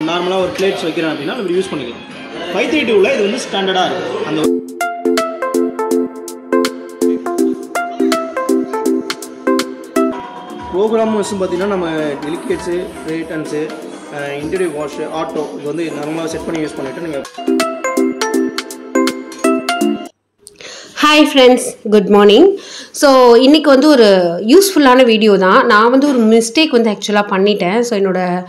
நார்மலாக ஒரு பிளேட்ஸ் வைக்கிறேன் அப்படின்னா நம்ம யூஸ் பண்ணிக்கலாம். 532ல இது வந்து ஸ்டாண்டர்டாக இருக்குது. அந்த ப்ரோக்ராம் வச்சு பார்த்தீங்கன்னா நம்ம டெலிகேட்ஸு, ரேட்டன்ஸு, இன்டீரியர் வாஷு, ஆட்டோ இது வந்து நார்மலாக செட் பண்ணி யூஸ் பண்ணிவிட்டு நீங்கள். Hi friends, good morning. So இன்றைக்கி வந்து ஒரு யூஸ்ஃபுல்லான வீடியோ தான். நான் வந்து ஒரு மிஸ்டேக் வந்து ஆக்சுவலாக பண்ணிட்டேன். ஸோ என்னோடய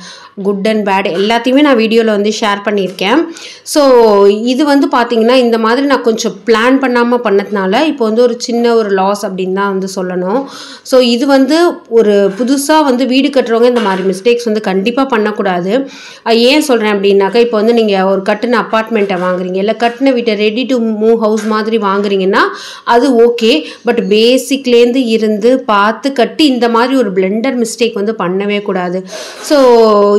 குட் அண்ட் பேட் எல்லாத்தையுமே நான் வீடியோவில் வந்து ஷேர் பண்ணியிருக்கேன். ஸோ இது வந்து பார்த்திங்கன்னா இந்த மாதிரி நான் கொஞ்சம் பிளான் பண்ணாமல் பண்ணதுனால இப்போ வந்து ஒரு சின்ன ஒரு லாஸ் அப்படின்னு தான் வந்து சொல்லணும். ஸோ இது வந்து ஒரு புதுசாக வந்து வீடு கட்டுறவங்க இந்த மாதிரி மிஸ்டேக்ஸ் வந்து கண்டிப்பாக பண்ணக்கூடாது. ஏன் சொல்கிறேன் அப்படின்னாக்கா, இப்போ வந்து நீங்கள் ஒரு கட்டின அப்பார்ட்மெண்ட்டை வாங்குறீங்க, இல்லை கட்டின வீட்டை ரெடி டு மூவ் ஹவுஸ் மாதிரி வாங்குறீங்கன்னா அது ஓகே. பட் பேசிக்லேருந்து இருந்து பார்த்து கட்டி இந்த மாதிரி ஒரு பிளெண்டர் மிஸ்டேக் வந்து பண்ணவே கூடாது. ஸோ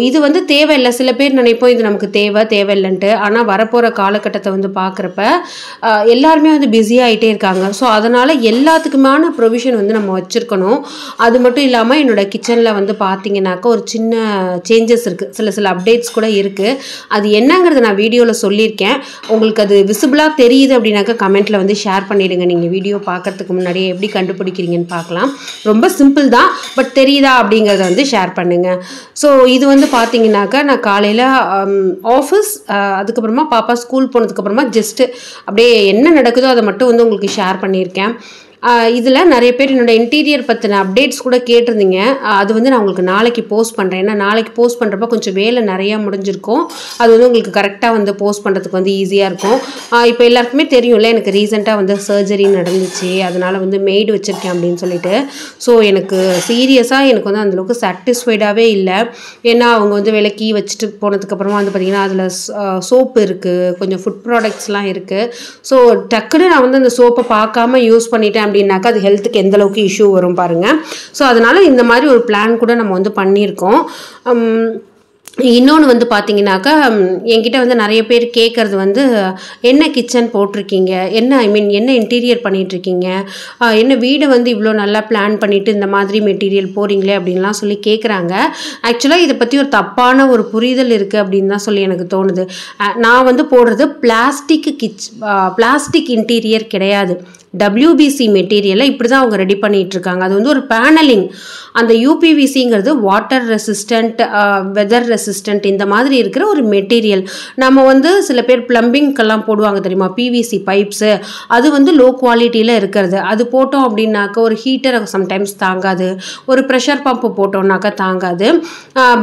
இது வந்து தேவையில்லை. சில பேர் நினைப்போம் இது நமக்கு தேவையில்லைன்ட்டு. ஆனால் வரப்போகிற காலகட்டத்தை வந்து பார்க்குறப்ப எல்லாருமே வந்து பிஸியாகிட்டே இருக்காங்க. ஸோ அதனால் எல்லாத்துக்குமான ப்ரொவிஷன் வந்து நம்ம வச்சுருக்கணும். அது மட்டும் இல்லாமல் என்னோடய கிச்சனில் வந்து பார்த்தீங்கன்னாக்கா ஒரு சின்ன சேஞ்சஸ் இருக்குது, சில அப்டேட்ஸ் கூட இருக்குது. அது என்னங்கிறது நான் வீடியோவில் சொல்லியிருக்கேன். உங்களுக்கு அது விசிபிளாக தெரியுது அப்படின்னாக்கா கமெண்ட்டில் வந்து ஷேர் பண்ணிவிடுங்க. நீங்கள் வீடியோ பார்க்குறதுக்கு முன்னாடியே எப்படி கண்டுபிடிக்கிறீங்கன்னு பார்க்கலாம். ரொம்ப சிம்பிள் தான், பட் தெரியுதா அப்படிங்கிறத வந்து ஷேர் பண்ணுங்கள். ஸோ இது வந்து பார்த்தீங்கன்னாக்கா நான் காலையில் ஆஃபீஸ், அதுக்கப்புறமா பாப்பா ஸ்கூல் போனதுக்கப்புறமா ஜஸ்ட்டு அப்படியே என்ன நடக்குதோ அதை மட்டும் வந்து உங்களுக்கு ஷேர் பண்ணியிருக்கேன். இதில் நிறைய பேர் என்னோடய இன்டீரியர் பற்றின அப்டேட்ஸ் கூட கேட்டிருந்தீங்க. அது வந்து நான் உங்களுக்கு நாளைக்கு போஸ்ட் பண்ணுறேன். ஏன்னா நாளைக்கு போஸ்ட் பண்ணுறப்ப கொஞ்சம் வேலை நிறையா முடிஞ்சிருக்கும். அது வந்து உங்களுக்கு கரெக்டாக வந்து போஸ்ட் பண்ணுறதுக்கு வந்து ஈஸியாக இருக்கும். இப்போ எல்லாருக்குமே தெரியும்ல, எனக்கு ரீசெண்டாக வந்து சர்ஜரி நடந்துச்சு, அதனால் வந்து மெய்டு வச்சுருக்கேன் அப்படின்னு சொல்லிட்டு. ஸோ எனக்கு சீரியஸாக எனக்கு வந்து அந்தளவுக்கு சாட்டிஸ்ஃபைடாகவே இல்லை. ஏன்னா அவங்க வந்து விலக்கி வச்சுட்டு போனதுக்கப்புறமா வந்து பார்த்திங்கன்னா அதில் சோப்பு இருக்குது, கொஞ்சம் ஃபுட் ப்ராடக்ட்ஸ்லாம் இருக்குது. ஸோ டக்குன்னு நான் வந்து அந்த சோப்பை பார்க்காம யூஸ் பண்ணிட்டேன் அப்படின்னாக்கா அது ஹெல்த்துக்கு எந்த அளவுக்கு இஷ்யூ வரும் பாருங்கள். ஸோ அதனால் இந்த மாதிரி ஒரு பிளான் கூட நம்ம வந்து பண்ணியிருக்கோம். இன்னொன்று வந்து பார்த்தீங்கன்னாக்கா என்கிட்ட வந்து நிறைய பேர் கேட்குறது வந்து என்ன கிச்சன் போட்டிருக்கீங்க, என்ன இன்டீரியர் பண்ணிகிட்ருக்கீங்க, என்ன வீடை வந்து இவ்வளோ நல்லா பிளான் பண்ணிவிட்டு இந்த மாதிரி மெட்டீரியல் போகிறீங்களே அப்படின்லாம் சொல்லி கேட்குறாங்க. ஆக்சுவலாக இதை பற்றி ஒரு தப்பான ஒரு புரிதல் இருக்குது அப்படின்னு தான் சொல்லி எனக்கு தோணுது. நான் வந்து போடுறது பிளாஸ்டிக் இன்டீரியர் கிடையாது. WBC மெட்டீரியலை இப்படி தான் அவங்க ரெடி பண்ணிகிட்ருக்காங்க. அது வந்து ஒரு பேனலிங். அந்த UPVCங்கிறது வாட்டர் ரெசிஸ்டண்ட், வெதர் ரெசிஸ்டண்ட், இந்த மாதிரி இருக்கிற ஒரு மெட்டீரியல். நம்ம வந்து சில பேர் ப்ளம்பிங்க்கெல்லாம் போடுவாங்க தெரியுமா, PVC பைப்ஸு, அது வந்து லோ குவாலிட்டியில் இருக்கிறது. அது போட்டோம் அப்படின்னாக்கா ஒரு ஹீட்டரை சம்டைம்ஸ் தாங்காது, ஒரு ப்ரெஷர் பம்பு போட்டோம்னாக்கா தாங்காது.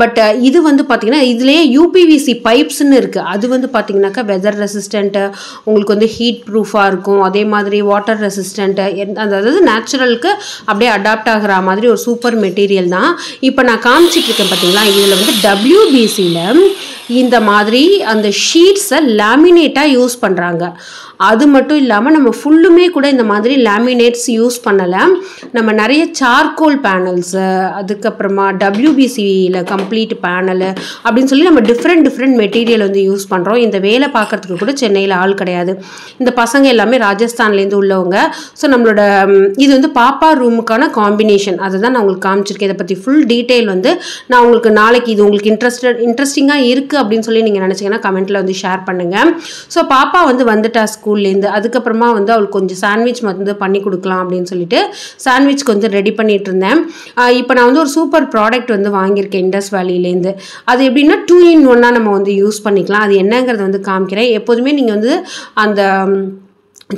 பட் இது வந்து பார்த்திங்கன்னா இதுலேயே UPVC பைப்ஸ்ன்னு இருக்குது. அது வந்து பார்த்திங்கனாக்கா வெதர் ரெசிஸ்டண்ட்டு, உங்களுக்கு வந்து ஹீட் ப்ரூஃபாக இருக்கும். அதே மாதிரி வாட்டர் ரெசிஸ்டன்ட், அதாவது நேச்சுரலுக்கு அப்படியே அடாப்ட் ஆகிற மாதிரி ஒரு சூப்பர் மெட்டீரியல் தான். இப்போ நான் காமிச்சிட்டு இருக்கேன் பார்த்தீங்களா, இதில் வந்து WBCயில் இந்த மாதிரி அந்த ஷீட்ஸை லேமினேட்டாக யூஸ் பண்ணுறாங்க. அது மட்டும் இல்லாமல் நம்ம ஃபுல்லுமே கூட இந்த மாதிரி லேமினேட்ஸ் யூஸ் பண்ணலை. நம்ம நிறைய சார்கோல் பேனல்ஸு, அதுக்கப்புறமா WBCயில் கம்ப்ளீட் பேனலு அப்படின்னு சொல்லி நம்ம டிஃப்ரெண்ட் மெட்டீரியல் வந்து யூஸ் பண்ணுறோம். இந்த வேலை பார்க்குறதுக்கு கூட சென்னையில் ஆள் கிடையாது. இந்த பசங்க எல்லாமே ராஜஸ்தான்லேருந்து உள்ளவங்க. ஸோ நம்மளோட இது வந்து பாப்பா ரூமுக்கான காம்பினேஷன், அதை தான் நான் உங்களுக்கு காமிச்சிருக்கேன். இதை பற்றி ஃபுல் டீட்டெயில் வந்து நான் உங்களுக்கு நாளைக்கு, இது உங்களுக்கு இன்ட்ரெஸ்டிங்காக இருக்குது அப்படின்னு சொல்லி நீங்கள் நினச்சிங்கன்னா கமெண்ட்டில் வந்து ஷேர் பண்ணுங்கள். ஸோ பாப்பா வந்து வந்துட்டா ஸ்கூல்லேருந்து. அதுக்கப்புறமா வந்து அவளுக்கு கொஞ்சம் சாண்ட்விச் வந்து பண்ணி கொடுக்கலாம் அப்படின்னு சொல்லிட்டு சாண்ட்விச்க்கு வந்து ரெடி பண்ணிட்டு இருந்தேன். இப்போ நான் வந்து ஒரு சூப்பர் ப்ராடக்ட் வந்து வாங்கியிருக்கேன் இண்டஸ் வேலியிலேருந்து. அது எப்படின்னா 2-in-1 நம்ம வந்து யூஸ் பண்ணிக்கலாம். அது என்னங்கிறத வந்து காமிக்கிறேன். எப்போதுமே நீங்கள் வந்து அந்த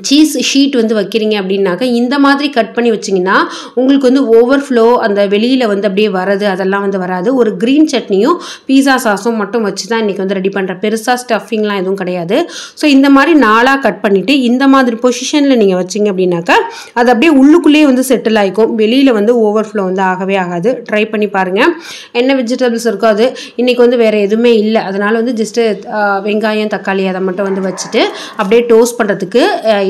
சீஸ் ஷீட் வந்து வைக்கிறீங்க அப்படின்னாக்கா இந்த மாதிரி கட் பண்ணி வச்சிங்கன்னா உங்களுக்கு வந்து ஓவர்ஃப்ளோ, அந்த வெளியில் வந்து அப்படியே வரது அதெல்லாம் வந்து வராது. ஒரு க்ரீன் சட்னியும் பீஸா சாஸும் மட்டும் வச்சு தான் இன்றைக்கி வந்து ரெடி பண்ணுறேன். பெருசாக ஸ்டஃபிங்லாம் எதுவும் கிடையாது. ஸோ இந்த மாதிரி 4ஆக கட் பண்ணிவிட்டு இந்த மாதிரி பொசிஷனில் நீங்கள் வச்சிங்க அப்படின்னாக்கா அது அப்படியே உள்ளுக்குள்ளேயே வந்து செட்டில் ஆகிக்கும். வெளியில் வந்து ஓவர்ஃப்ளோ வந்து ஆகவே ஆகாது. ட்ரை பண்ணி பாருங்கள். என்ன வெஜிடபிள்ஸ் இருக்கோ அது, இன்றைக்கி வந்து வேறு எதுவுமே இல்லை, அதனால் வந்து ஜஸ்ட்டு வெங்காயம், தக்காளி அதை மட்டும் வந்து வச்சுட்டு அப்படியே டோஸ்ட் பண்ணுறதுக்கு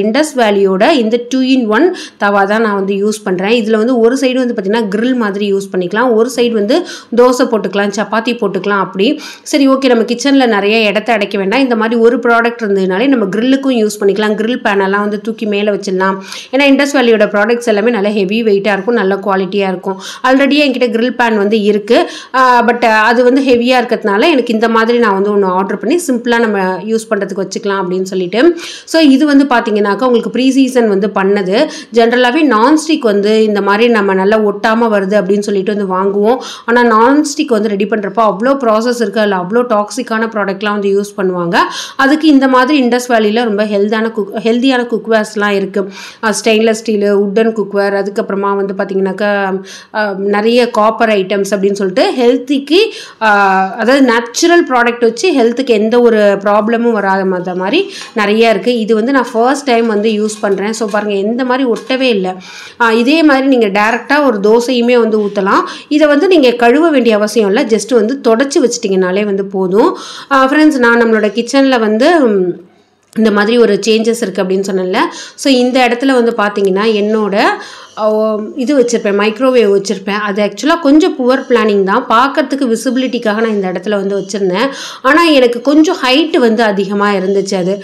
இண்டஸ் வேலியோட இந்த 2-in-1 தவா தான் நான் வந்து யூஸ் பண்ணுறேன். இதில் வந்து ஒரு சைடு வந்து பார்த்திங்கன்னா grill மாதிரி யூஸ் பண்ணிக்கலாம், ஒரு சைடு வந்து தோசை போட்டுக்கலாம், சப்பாத்தி போட்டுக்கலாம். அப்படி சரி ஓகே, நம்ம கிச்சனில் நிறைய இடத்த அடைக்க வேண்டாம், இந்த மாதிரி ஒரு ப்ராடக்ட் இருந்ததுனாலே நம்ம கிரில்லுக்கும் யூஸ் பண்ணிக்கலாம். grill பேனெல்லாம் வந்து தூக்கி மேலே வச்சிடலாம். ஏன்னா இண்டஸ் வேலியோட ப்ராடக்ட்ஸ் எல்லாமே நல்ல ஹெவி வெயிட்டாக இருக்கும், நல்ல குவாலிட்டியாக இருக்கும். ஆல்ரெடி என்கிட்ட grill பேன் வந்து இருக்குது, பட் அது வந்து ஹெவியாக இருக்கிறதுனால எனக்கு இந்த மாதிரி நான் வந்து ஒன்று ஆர்டர் பண்ணி சிம்பிளாக நம்ம யூஸ் பண்ணுறதுக்கு வச்சுக்கலாம் அப்படின்னு சொல்லிட்டு. ஸோ இது வந்து பார்த்தீங்கன்னாக்கா உங்களுக்கு ப்ரீ சீசன் வந்து பண்ணது. ஜென்ரலாகவே நான்ஸ்டிக் வந்து இந்த மாதிரி நம்ம நல்லா ஒட்டாமல் வருது அப்படின்னு சொல்லிட்டு வந்து வாங்குவோம். ஆனால் நான்ஸ்டிக் வந்து ரெடி பண்ணுறப்போ அவ்வளோ ப்ராசஸ் இருக்குது, அதில் அவ்வளோ டாக்ஸிக்கான ப்ராடக்ட்லாம் வந்து யூஸ் பண்ணுவாங்க. அதுக்கு இந்த மாதிரி இண்டஸ் வேலியில் ரொம்ப ஹெல்தியான குக்வேர்ஸ்லாம் இருக்குது. ஸ்டெயின்லெஸ் ஸ்டீலு, உட்டன் குக்வேர், அதுக்கப்புறமா வந்து பார்த்திங்கனாக்கா நிறைய காப்பர் ஐட்டம்ஸ் அப்படின்னு சொல்லிட்டு ஹெல்த்திக்கு, அதாவது நேச்சுரல் ப்ராடக்ட் வச்சு ஹெல்த்துக்கு எந்த ஒரு ப்ராப்ளமும் வராத மாதிரி நிறைய இருக்குது. இது வந்து நான் ஃபர்ஸ்ட் டைம் வந்து யூஸ் பண்ணுறேன். ஸோ பாருங்கள், எந்த மாதிரி ஒட்டவே இல்லை. இதே மாதிரி நீங்கள் டேரெக்டாக ஒரு தோசையுமே வந்து ஊற்றலாம். இதை வந்து நீங்கள் கழுவ வேண்டிய அவசியம் இல்லை, ஜஸ்ட் வந்து தொடச்சி வச்சிட்டிங்கனாலே வந்து போதும். ஃப்ரெண்ட்ஸ், நான் நம்மளோட கிச்சனில் வந்து இந்த மாதிரி ஒரு சேஞ்சஸ் இருக்குது அப்படின்னு சொன்னேன்ல. ஸோ இந்த இடத்துல வந்து பார்த்தீங்கன்னா என்னோட இது வச்சுருப்பேன், மைக்ரோவேவ் வச்சுருப்பேன். அது ஆக்சுவலாக கொஞ்சம் புவர் பிளானிங் தான், பார்க்கறதுக்கு விசிபிலிட்டிக்காக நான் இந்த இடத்துல வந்து வச்சுருந்தேன். ஆனால் எனக்கு கொஞ்சம் ஹைட்டு வந்து அதிகமாக இருந்துச்சு. அது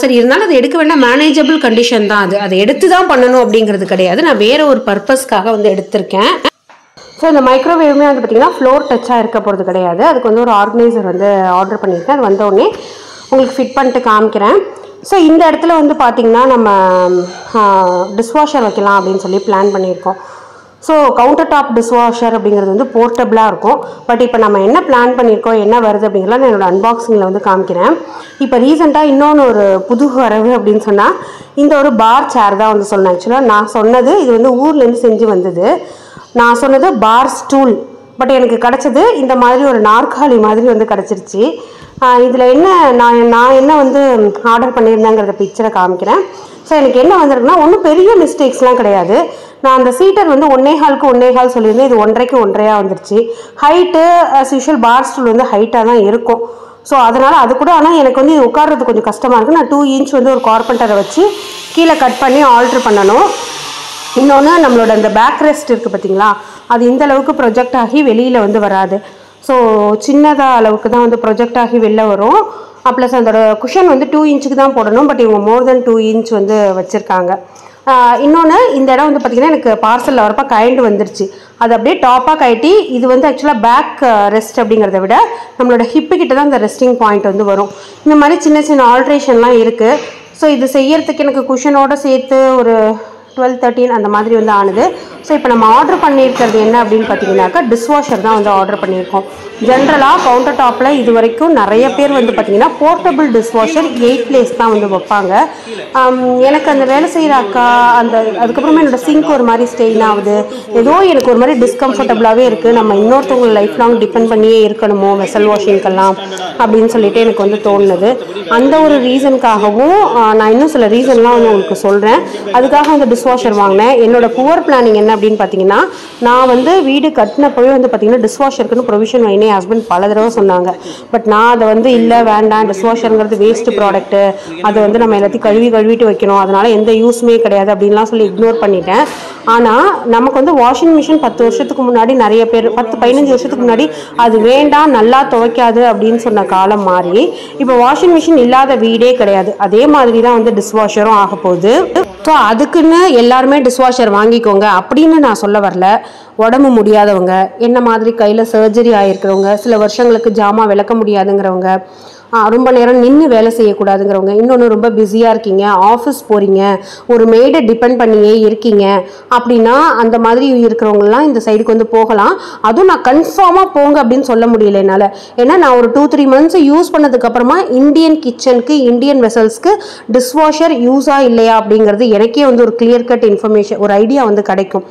சரி இருந்தாலும் அதை எடுக்க வேண்டாம், மேனேஜபிள் கண்டிஷன் தான். அதை எடுத்து தான் பண்ணணும் அப்படிங்கிறது கிடையாது, நான் வேறு ஒரு பர்பஸ்க்காக வந்து எடுத்திருக்கேன். ஸோ இந்த மைக்ரோவேவுமே வந்து பார்த்திங்கன்னா ஃப்ளோர் டச்சாக இருக்க போகிறது கிடையாது. அதுக்கு வந்து ஒரு ஆர்கனைசர் வந்து ஆர்டர் பண்ணியிருக்கேன். அது வந்தோடனே உங்களுக்கு ஃபிட் பண்ணிட்டு காமிக்கிறேன். ஸோ இந்த இடத்துல வந்து பார்த்திங்கன்னா நம்ம டிஷ்வாஷர் வைக்கலாம் அப்படின்னு சொல்லி பிளான் பண்ணியிருக்கோம். ஸோ கவுண்டர் டாப் டிஷ்வாஷர் அப்படிங்கிறது வந்து போர்ட்டபிளாக இருக்கும். பட் இப்போ நம்ம என்ன பிளான் பண்ணியிருக்கோம், என்ன வருது அப்படிங்கிறலாம் நான் என்னோடய அன்பாக்சிங்கில் வந்து காமிக்கிறேன். இப்போ ரீசெண்டாக இன்னொன்று ஒரு புது வரவு அப்படின்னு சொன்னால் இந்த ஒரு பார் சேர் தான் வந்து சொன்னேன். ஆக்சுவலாக நான் சொன்னது இது வந்து ஊர்லேருந்து செஞ்சு வந்தது. நான் சொன்னது பார் ஸ்டூல், பட் எனக்கு கிடச்சது இந்த மாதிரி ஒரு நாற்காலி மாதிரி வந்து கிடச்சிருச்சு. இதில் என்ன நான் என்ன வந்து ஆர்டர் பண்ணியிருந்தேங்கிறத பிக்சரை காமிக்கிறேன். ஸோ எனக்கு என்ன வந்திருக்குன்னா ஒன்றும் பெரிய மிஸ்டேக்ஸ்லாம் கிடையாது. நான் அந்த சீட்டர் வந்து 1.25க்கு 1.25 சொல்லியிருந்தேன், இது 1.5க்கு 1.5 வந்துருச்சு. ஹைட்டு ஆஸ் யூஷுவல் பார் ஸ்டூல் வந்து ஹைட்டாக தான் இருக்கும். ஸோ அதனால் அது கூட, ஆனால் எனக்கு வந்து இது உட்கார்றது கொஞ்சம் கஷ்டமாக இருக்குது. நான் 2 inch வந்து ஒரு கார்பெண்டரை வச்சு கீழே கட் பண்ணி ஆல்ட்ரு பண்ணணும். இன்னொன்று, நம்மளோட அந்த பேக் ரெஸ்ட் இருக்குது பார்த்திங்களா, அது இந்த அளவுக்கு ப்ரொஜெக்ட் ஆகி வெளியில் வந்து வராது. ஸோ சின்னதாக அளவுக்கு தான் வந்து ப்ரொஜெக்ட் ஆகி வெளில வரும். ப்ளஸ் அதோட குஷன் வந்து 2 inchக்கு தான் போடணும், பட் இவங்க மோர் தென் 2 inch வந்து வச்சுருக்காங்க. இன்னொன்று, இந்த இடம் வந்து பார்த்திங்கன்னா எனக்கு பார்சலில் வரப்போ கயண்டு வந்துருச்சு. அது அப்படியே டாப்பாக கட்டி, இது வந்து ஆக்சுவலாக பேக் ரெஸ்ட் அப்படிங்கிறத விட நம்மளோட ஹிப்புக்கிட்ட தான் இந்த ரெஸ்டிங் பாயிண்ட் வந்து வரும். இந்த மாதிரி சின்ன சின்ன ஆல்ட்ரேஷன்லாம் இருக்குது. ஸோ இது செய்யறதுக்கு எனக்கு குஷனோடு சேர்த்து ஒரு 12-13 அந்த மாதிரி வந்து ஆனது. ஸோ இப்போ நம்ம ஆர்டர் பண்ணியிருக்கிறது என்ன அப்படின்னு பார்த்தீங்கன்னாக்கா டிஷ்வாஷர் தான் வந்து ஆர்டர் பண்ணியிருக்கோம். ஜென்ரலாக கவுண்டர் டாப்பில் இது வரைக்கும் நிறைய பேர் வந்து பார்த்திங்கன்னா போர்ட்டபிள் டிஷ்வாஷர் 8 place தான் வந்து வைப்பாங்க. எனக்கு அந்த வேலை செய்கிற அக்கா அதுக்கப்புறமா என்னோடய சிங்க் ஒரு மாதிரி ஸ்டெயின் ஆகுது, ஏதோ எனக்கு ஒரு மாதிரி டிஸ்கம்ஃபர்டபுளாகவே இருக்குது. நம்ம இன்னொருத்தவங்க லைஃப் லாங் டிபெண்ட் பண்ணியே இருக்கணுமோ வெசல் வாஷிங்கெல்லாம் அப்படின்னு சொல்லிட்டு எனக்கு வந்து தோணுது. அந்த ஒரு ரீசனுக்காகவும் நான் இன்னும் சில ரீசன்லாம் வந்து உங்களுக்கு சொல்கிறேன். அதுக்காக வந்து டிஷ்வாஷர் வாங்கினேன். என்னோட புவர் பிளானிங் என்ன அப்படின்னு பார்த்தீங்கன்னா, நான் வந்து வீடு கட்டினப்பவே வந்து பார்த்திங்கன்னா டிஷ்வாஷருக்குன்னு ப்ரொவிஷன் வைனே ஹஸ்பண்ட் பல தடவை சொன்னாங்க. பட் நான் அதை வந்து இல்லை வேண்டாம், டிஷ்வாஷருங்கிறது வேஸ்ட்டு ப்ராடக்ட்டு, அதை வந்து நம்ம எல்லாத்தையும் கழுவிட்டு வைக்கணும், அதனால் எந்த யூஸுமே கிடையாது அப்படின்லாம் சொல்லி இக்னோர் பண்ணிட்டேன். ஆனால் நமக்கு வந்து வாஷிங் மிஷின் 10 வருஷத்துக்கு முன்னாடி நிறைய பேர் 10-15 வருஷத்துக்கு முன்னாடி அது வேண்டாம் நல்லா துவைக்காது அப்படின்னு சொன்ன காலம் மாறி இப்போ வாஷிங் மிஷின் இல்லாத வீடே கிடையாது. அதே மாதிரி தான் வந்து டிஷ்வாஷரும் ஆக போகுது. ஸோ அதுக்குன்னு எல்லாருமே டிஷ்வாஷர் வாங்கிக்கோங்க அப்படின்னு நான் சொல்ல வரல. உடம்பு முடியாதவங்க, என்ன மாதிரி கையில் சர்ஜரி ஆகிருக்கிறவங்க, சில வருஷங்களுக்கு ஜாமான் விளக்க முடியாதுங்கிறவங்க, ரொம்ப நேரம் நின்று வேலை செய்யக்கூடாதுங்கிறவங்க, இன்னொன்று ரொம்ப பிஸியாக இருக்கீங்க, ஆஃபீஸ் போகிறீங்க, ஒரு மெய்டை டிபெண்ட் பண்ணியே இருக்கீங்க அப்படின்னா அந்த மாதிரி இருக்கிறவங்கலாம் இந்த சைடுக்கு வந்து போகலாம். அதுவும் நான் கன்ஃபார்மாக போங்க அப்படின்னு சொல்ல முடியல என்னால். ஏன்னா நான் ஒரு 2-3 months யூஸ் பண்ணதுக்கப்புறமா இந்தியன் கிச்சனுக்கு, இந்தியன் வெசல்ஸ்க்கு டிஷ்வாஷர் யூஸாக இல்லையா அப்படிங்கிறது எனக்கே வந்து ஒரு கிளியர் கிளியர் கட் இன்ஃபர்மேஷன் ஒரு ஐடியா வந்து கிடைக்கும்.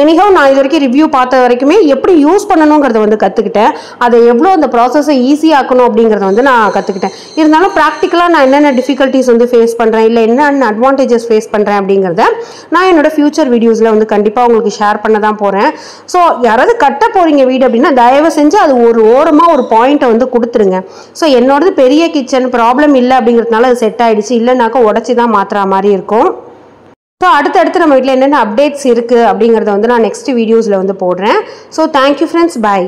எனிஹோ நான் இது வரைக்கும் ரிவ்யூ பார்த்த வரைக்குமே எப்படி யூஸ் பண்ணணுங்கிறத வந்து கற்றுக்கிட்டேன். அதை எவ்வளோ அந்த ப்ராசஸை ஈஸியாக்கணும் அப்படிங்கிறத வந்து நான் கற்றுக்கிட்டேன். இருந்தாலும் ப்ராக்டிக்கலாக நான் என்னென்ன டிஃபிகல்ட்டிஸ் வந்து ஃபேஸ் பண்ணுறேன், இல்லை என்னென்ன அட்வான்டேஜஸ் ஃபேஸ் பண்ணுறேன் அப்படிங்கிறத நான் என்னோட ஃபியூச்சர் வீடியோஸில் வந்து கண்டிப்பாக உங்களுக்கு ஷேர் பண்ண தான் போகிறேன். ஸோ யாராவது கட்ட போகிறீங்க வீடு அப்படின்னா தயவு செஞ்சு அது ஒரு ஓரமாக ஒரு பாயிண்ட்டை வந்து கொடுத்துருங்க. ஸோ என்னோடது பெரிய கிச்சன் ப்ராப்ளம் இல்லை அப்படிங்கிறதுனால அது செட் ஆகிடுச்சு, இல்லைனாக்கா உடச்சி தான் மாற்றுற மாதிரி இருக்கும். ஸோ அடுத்தடுத்து நம்ம வீட்டில் என்னென்ன அப்டேட்ஸ் இருக்குது அப்படிங்கிறத வந்து நான் நெக்ஸ்ட் வீடியோஸில் வந்து போடுறேன். ஸோ தேங்க்யூ ஃப்ரெண்ட்ஸ், பாய்.